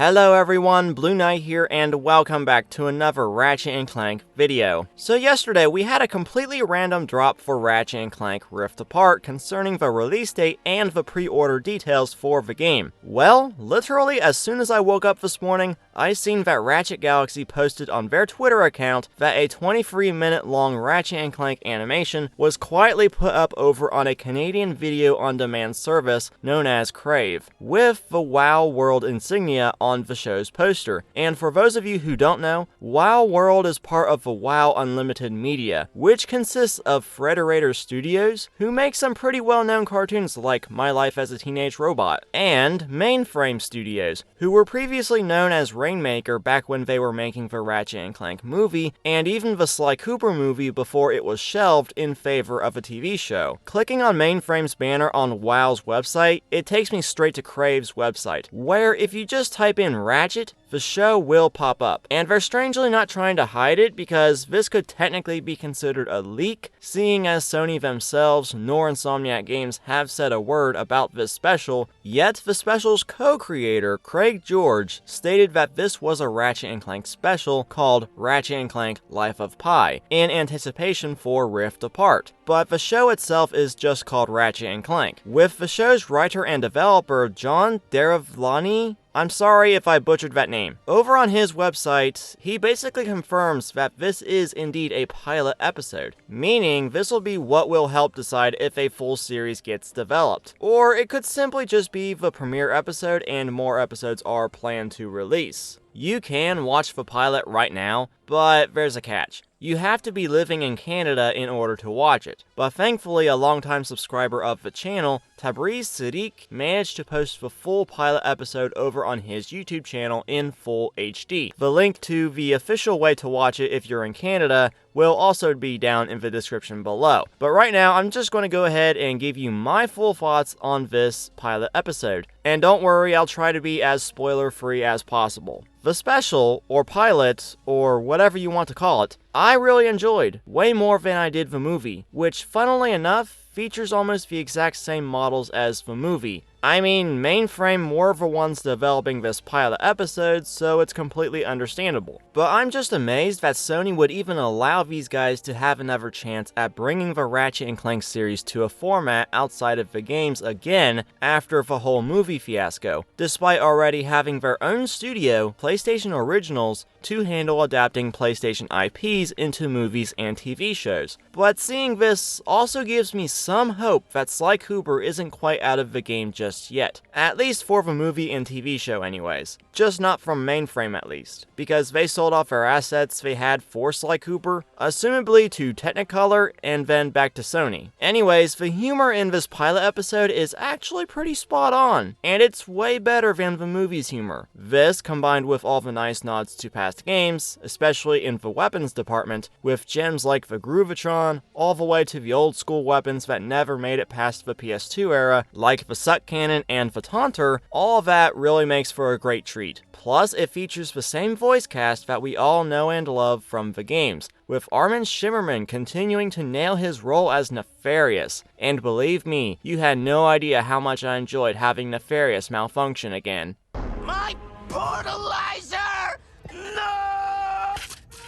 Hello everyone, Blue Knight here, and welcome back to another Ratchet & Clank video. So yesterday we had a completely random drop for Ratchet & Clank Rift Apart concerning the release date and the pre-order details for the game. Well, literally as soon as I woke up this morning, I seen that Ratchet Galaxy posted on their Twitter account that a 23-minute long Ratchet & Clank animation was quietly put up over on a Canadian video on demand service known as Crave, with the WoW World insignia on the show's poster. And for those of you who don't know, WoW World is part of the WoW Unlimited Media, which consists of Frederator Studios, who make some pretty well-known cartoons like My Life as a Teenage Robot, and Mainframe Studios, who were previously known as Rainmaker back when they were making the Ratchet & Clank movie, and even the Sly Cooper movie before it was shelved in favor of a TV show. Clicking on Mainframe's banner on WoW's website, it takes me straight to Crave's website, where if you just type in Ratchet, the show will pop up. And they're strangely not trying to hide it, because this could technically be considered a leak, seeing as Sony themselves nor Insomniac Games have said a word about this special, yet the special's co-creator, Craig George, stated that this was a Ratchet & Clank special called Ratchet & Clank Life of Pi, in anticipation for Rift Apart. But the show itself is just called Ratchet & Clank, with the show's writer and developer John Daravlani. I'm sorry if I butchered that name. Over on his website, he basically confirms that this is indeed a pilot episode, meaning this will be what will help decide if a full series gets developed. Or it could simply just be the premiere episode and more episodes are planned to release. You can watch the pilot right now, but there's a catch. You have to be living in Canada in order to watch it. But thankfully, a longtime subscriber of the channel, Tabriz Sadiq, managed to post the full pilot episode over on his YouTube channel in full HD. The link to the official way to watch it if you're in Canada will also be down in the description below. But right now, I'm just going to go ahead and give you my full thoughts on this pilot episode. And don't worry, I'll try to be as spoiler-free as possible. The special, or pilot, or whatever you want to call it, I really enjoyed, way more than I did the movie, which funnily enough, features almost the exact same models as the movie. I mean, Mainframe were the ones developing this pilot episode, so it's completely understandable. But I'm just amazed that Sony would even allow these guys to have another chance at bringing the Ratchet & Clank series to a format outside of the games again after the whole movie fiasco, despite already having their own studio, PlayStation Originals, to handle adapting PlayStation IPs into movies and TV shows. But seeing this also gives me some hope that Sly Cooper isn't quite out of the game just yet. At least for the movie and TV show anyways. Just not from Mainframe at least. Because they sold off their assets they had for Sly Cooper, assumably to Technicolor and then back to Sony. Anyways, the humor in this pilot episode is actually pretty spot on, and it's way better than the movie's humor. This, combined with all the nice nods to past games, especially in the weapons department, with gems like the Groovatron, all the way to the old school weapons that never made it past the PS2 era, like the Suck Cannon and the Taunter, all that really makes for a great treat. Plus, it features the same voice cast that we all know and love from the games, with Armin Shimmerman continuing to nail his role as Nefarious. And believe me, you had no idea how much I enjoyed having Nefarious malfunction again. My portalizer! No!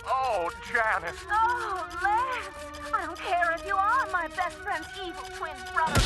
Oh, Janice. Oh, Lance! I don't care if you are my best friend's evil twin brother.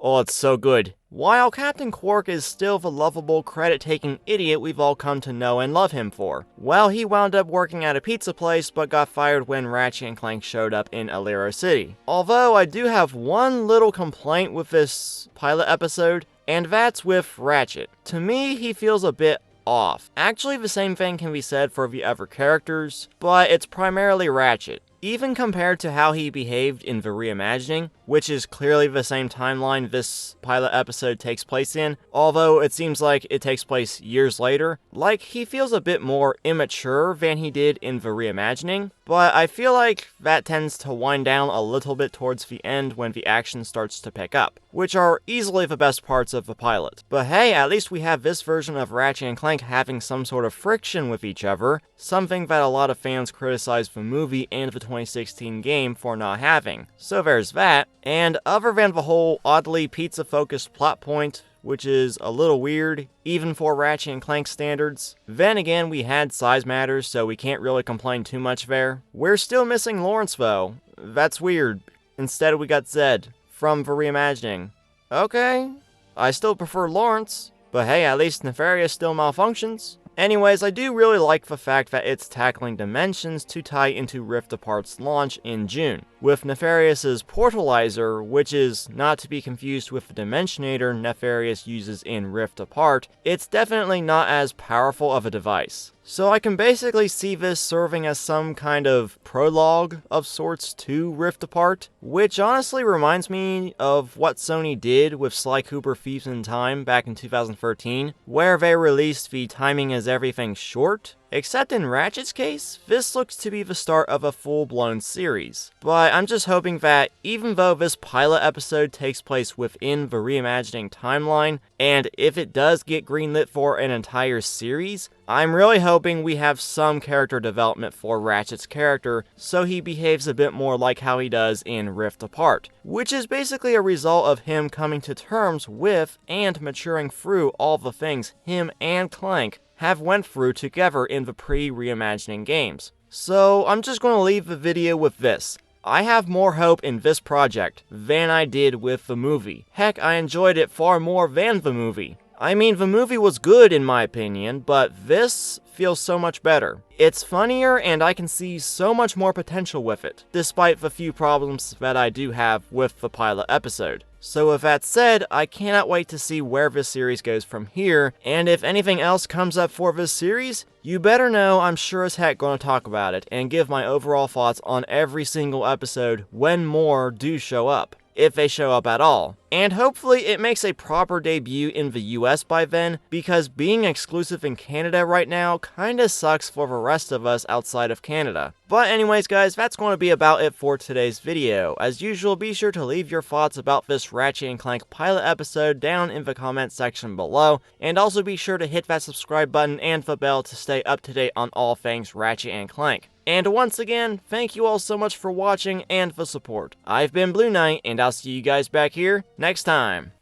Oh, it's so good. While Captain Quark is still the lovable, credit-taking idiot we've all come to know and love him for. Well, he wound up working at a pizza place, but got fired when Ratchet & Clank showed up in Alero City. Although, I do have one little complaint with this pilot episode, and that's with Ratchet. To me, he feels a bit off. Actually, the same thing can be said for the other characters, but it's primarily Ratchet. Even compared to how he behaved in the reimagining, which is clearly the same timeline this pilot episode takes place in, although it seems like it takes place years later, like he feels a bit more immature than he did in the reimagining, but I feel like that tends to wind down a little bit towards the end when the action starts to pick up, which are easily the best parts of the pilot. But hey, at least we have this version of Ratchet & Clank having some sort of friction with each other, something that a lot of fans criticized the movie and the 2016 game for not having. So there's that. And other than the whole oddly pizza-focused plot point, which is a little weird, even for Ratchet & Clank standards, then again we had size matters, so we can't really complain too much there. We're still missing Lawrence though. That's weird. Instead we got Zed, from the reimagining. Okay, I still prefer Lawrence, but hey, at least Nefarious still malfunctions. Anyways, I do really like the fact that it's tackling dimensions to tie into Rift Apart's launch in June, with Nefarious's Portalizer, which is not to be confused with the Dimensionator Nefarious uses in Rift Apart. It's definitely not as powerful of a device. So I can basically see this serving as some kind of prologue of sorts to Rift Apart, which honestly reminds me of what Sony did with Sly Cooper Thieves in Time back in 2013, where they released the Timing is Everything short. Except in Ratchet's case, this looks to be the start of a full-blown series. But I'm just hoping that, even though this pilot episode takes place within the reimagining timeline, and if it does get greenlit for an entire series, I'm really hoping we have some character development for Ratchet's character, so he behaves a bit more like how he does in Rift Apart, which is basically a result of him coming to terms with and maturing through all the things him and Clank have went through together in the pre-reimagining games. So I'm just going to leave the video with this. I have more hope in this project than I did with the movie. Heck, I enjoyed it far more than the movie. I mean, the movie was good in my opinion, but this feels so much better. It's funnier and I can see so much more potential with it, despite the few problems that I do have with the pilot episode. So with that said, I cannot wait to see where this series goes from here, and if anything else comes up for this series, you better know I'm sure as heck going to talk about it and give my overall thoughts on every single episode when more do show up, if they show up at all. And hopefully it makes a proper debut in the US by then, because being exclusive in Canada right now kinda sucks for the rest of us outside of Canada. But anyways guys, that's going to be about it for today's video. As usual, be sure to leave your thoughts about this Ratchet & Clank pilot episode down in the comment section below, and also be sure to hit that subscribe button and the bell to stay up to date on all things Ratchet & Clank. And once again, thank you all so much for watching and the support. I've been Blue Knight, and I'll see you guys back here next time.